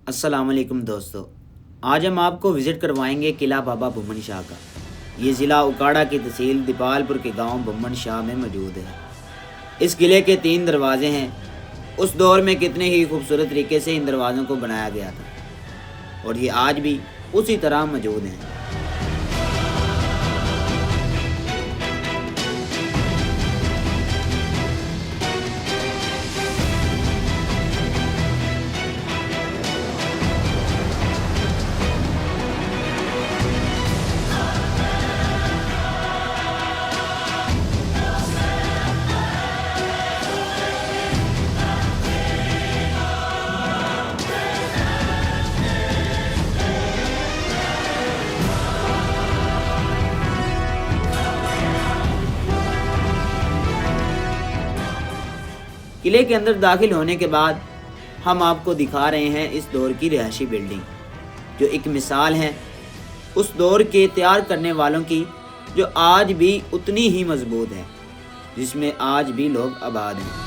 अस्सलाम वालेकुम दोस्तों। आज हम आपको विज़िट करवाएंगे किला बाबा बुम्मन शाह का। ये ज़िला उकाड़ा की तहसील दीपालपुर के गांव बुम्मन शाह में मौजूद है। इस किले के 3 दरवाजे हैं। उस दौर में कितने ही खूबसूरत तरीके से इन दरवाज़ों को बनाया गया था और ये आज भी उसी तरह मौजूद हैं। किले के अंदर दाखिल होने के बाद हम आपको दिखा रहे हैं इस दौर की रिहायशी बिल्डिंग, जो एक मिसाल है उस दौर के तैयार करने वालों की, जो आज भी उतनी ही मजबूत है, जिसमें आज भी लोग आबाद हैं।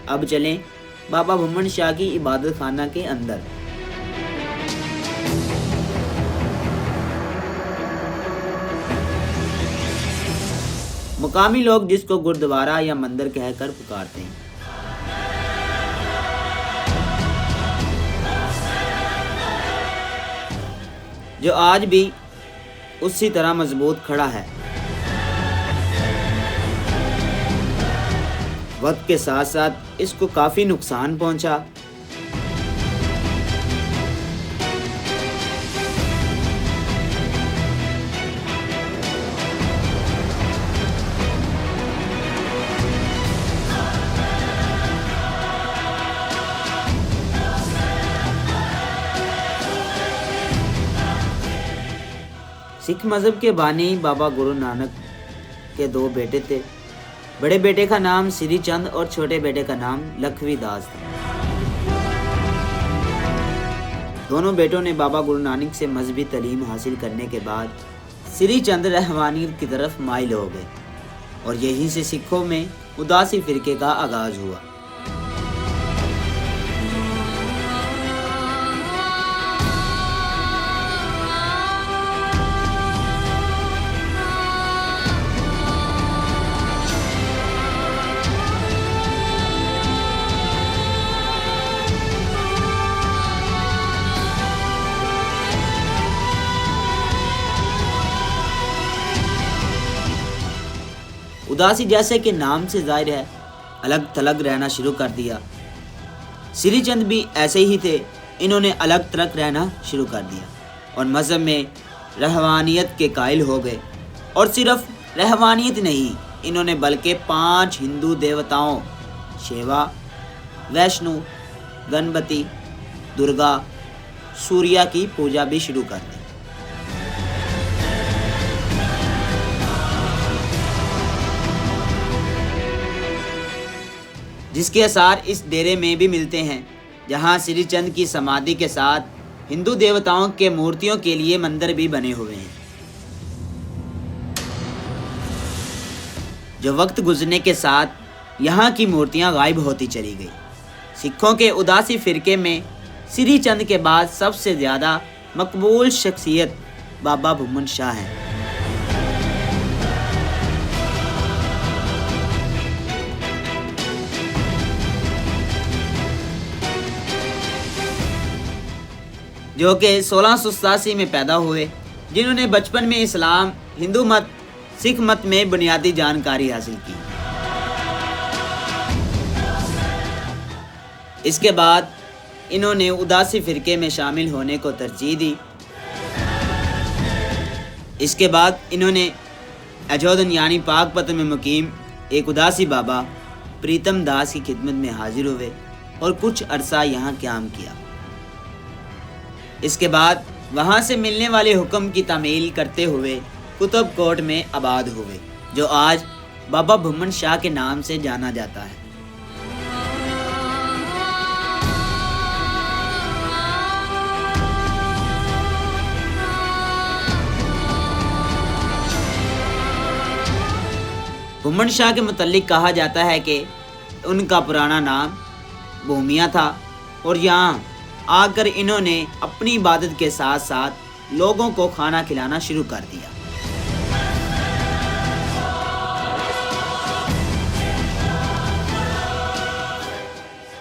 अब चलें बाबा बुम्मन शाह की इबादत खाना के अंदर। मुकामी लोग जिसको गुरुद्वारा या मंदिर कहकर पुकारते हैं। जो आज भी उसी तरह मजबूत खड़ा है। वक्त के साथ साथ इसको काफ़ी नुकसान पहुंचा। सिख मज़हब के बानी बाबा गुरु नानक के 2 बेटे थे। बड़े बेटे का नाम श्री चंद और छोटे बेटे का नाम लखवी दास था। दोनों बेटों ने बाबा गुरु नानक से मजहबी तालीम हासिल करने के बाद श्री चंद रहमानियत की तरफ माइल हो गए और यहीं से सिखों में उदासी फिरके का आगाज हुआ। उदासी जैसे कि नाम से जाहिर है, अलग थलग रहना शुरू कर दिया। श्री चंद भी ऐसे ही थे। इन्होंने अलग थलग रहना शुरू कर दिया और मज़हब में रहवानियत के कायल हो गए। और सिर्फ रहवानियत नहीं, इन्होंने बल्कि 5 हिंदू देवताओं शिवा, वैष्णु, गणपति, दुर्गा, सूर्या की पूजा भी शुरू कर दी। जिसके आसार इस डेरे में भी मिलते हैं, जहां श्री चंद की समाधि के साथ हिंदू देवताओं के मूर्तियों के लिए मंदिर भी बने हुए हैं। जो वक्त गुजरने के साथ यहां की मूर्तियां गायब होती चली गई। सिखों के उदासी फिरके में श्री चंद के बाद सबसे ज़्यादा मकबूल शख्सियत बाबा बुम्मन शाह हैं। जो कि 1687 में पैदा हुए, जिन्होंने बचपन में इस्लाम, हिंदू मत, सिख मत में बुनियादी जानकारी हासिल की। इसके बाद इन्होंने उदासी फ़िरके में शामिल होने को तरजीह दी। इसके बाद इन्होंने अजोदन यानी पाकपतन में मुकीम एक उदासी बाबा प्रीतम दास की खिदमत में हाजिर हुए और कुछ अरसा यहाँ क़याम किया। इसके बाद वहाँ से मिलने वाले हुक्म की तामील करते हुए कुतुब कोट में आबाद हुए, जो आज बाबा भुम्मन शाह के नाम से जाना जाता है। भुम्मन शाह के मुतल्लिक कहा जाता है कि उनका पुराना नाम भूमिया था और यहाँ आकर इन्होंने अपनी इबादत के साथ साथ लोगों को खाना खिलाना शुरू कर दिया।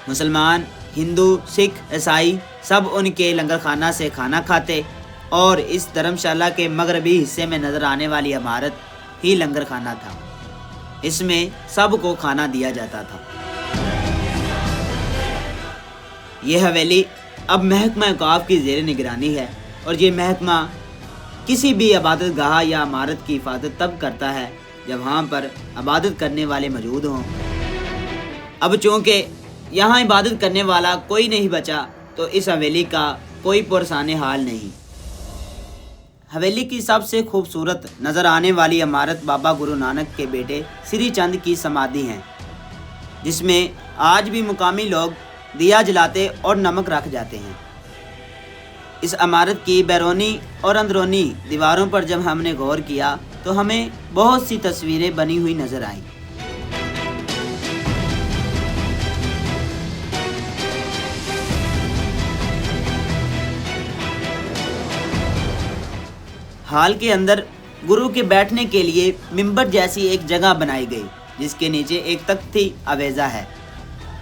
मुसलमान, हिंदू, सिख, ईसाई सब उनके लंगर खाना से खाना खाते और इस धर्मशाला के मगरबी हिस्से में नज़र आने वाली इमारत ही लंगर खाना था। इसमें सबको खाना दिया जाता था। यह हवेली अब महकमा औक़ाफ़ की ज़ेर निगरानी है और ये महकमा किसी भी इबादत गाह या इमारत की हिफाजत तब करता है जब वहाँ पर इबादत करने वाले मौजूद हों। अब चूँकि यहाँ इबादत करने वाला कोई नहीं बचा तो इस हवेली का कोई पुरसाने हाल नहीं। हवेली की सबसे खूबसूरत नज़र आने वाली इमारत बाबा गुरु नानक के बेटे श्री चंद की समाधि है, जिसमें आज भी मुकामी लोग दिया जलाते और नमक रख जाते हैं। इस इमारत की बैरूनी और अंदरूनी दीवारों पर जब हमने गौर किया तो हमें बहुत सी तस्वीरें बनी हुई नज़र आईं। हाल के अंदर गुरु के बैठने के लिए मिंबर जैसी एक जगह बनाई गई, जिसके नीचे एक तख्ती आवेज़ा है,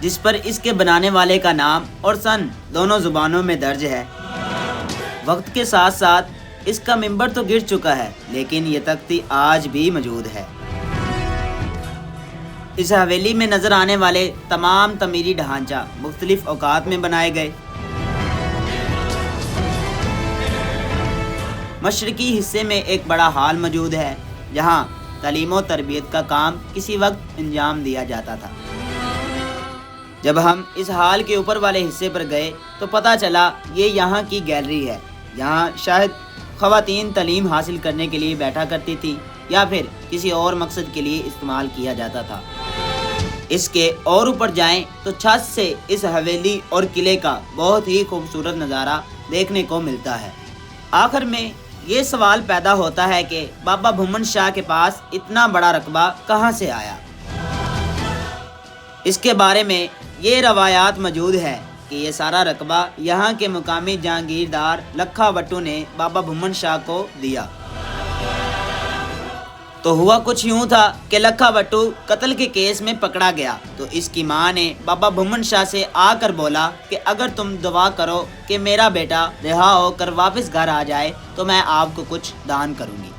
जिस पर इसके बनाने वाले का नाम और सन दोनों ज़ुबानों में दर्ज है। वक्त के साथ साथ इसका मिंबर तो गिर चुका है, लेकिन ये तख्ती आज भी मौजूद है। इस हवेली में नज़र आने वाले तमाम तमीरी ढांचा मुख्तलिफ औकात में बनाए गए। मशरकी हिस्से में एक बड़ा हॉल मौजूद है, जहाँ तालीम और तरबियत का काम किसी वक्त अंजाम दिया जाता था। जब हम इस हॉल के ऊपर वाले हिस्से पर गए तो पता चला ये यहाँ की गैलरी है। यहाँ शायद ख़वातीन तालीम हासिल करने के लिए बैठा करती थी या फिर किसी और मकसद के लिए इस्तेमाल किया जाता था। इसके और ऊपर जाएं तो छत से इस हवेली और किले का बहुत ही खूबसूरत नज़ारा देखने को मिलता है। आखिर में ये सवाल पैदा होता है कि बाबा भुम्मन शाह के पास इतना बड़ा रकबा कहाँ से आया। इसके बारे में ये रवायात मौजूद है कि ये सारा रकबा यहाँ के मुकामी जहांगीरदार लखा वट्टू ने बाबा भुम्मन शाह को दिया। तो हुआ कुछ यूँ था कि लखा वट्टू कत्ल के केस में पकड़ा गया, तो इसकी माँ ने बाबा भुम्मन शाह से आकर बोला कि अगर तुम दुआ करो कि मेरा बेटा रिहा होकर वापस घर आ जाए तो मैं आपको कुछ दान करूँगी।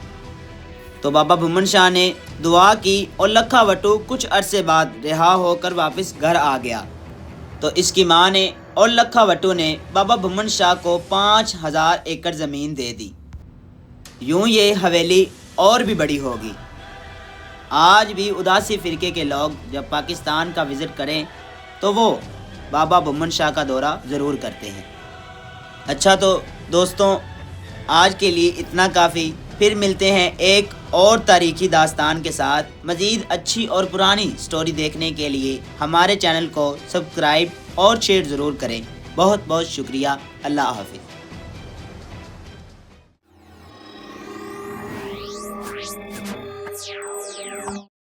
तो बाबा भुम्मन शाह ने दुआ की और लखा वट्टू कुछ अरसे बाद रिहा होकर वापस घर आ गया। तो इसकी माँ ने और लखा वट्टू ने बाबा भुम्मन शाह को 5000 एकड़ ज़मीन दे दी। यूँ ये हवेली और भी बड़ी होगी। आज भी उदासी फ़िरके के लोग जब पाकिस्तान का विज़िट करें तो वो बाबा भुम्मन शाह का दौरा ज़रूर करते हैं। अच्छा तो दोस्तों, आज के लिए इतना काफ़ी। फिर मिलते हैं एक और तारीखी दास्तान के साथ। मज़ीद अच्छी और पुरानी स्टोरी देखने के लिए हमारे चैनल को सब्सक्राइब और शेयर ज़रूर करें। बहुत बहुत शुक्रिया। अल्लाह हाफ़िज़।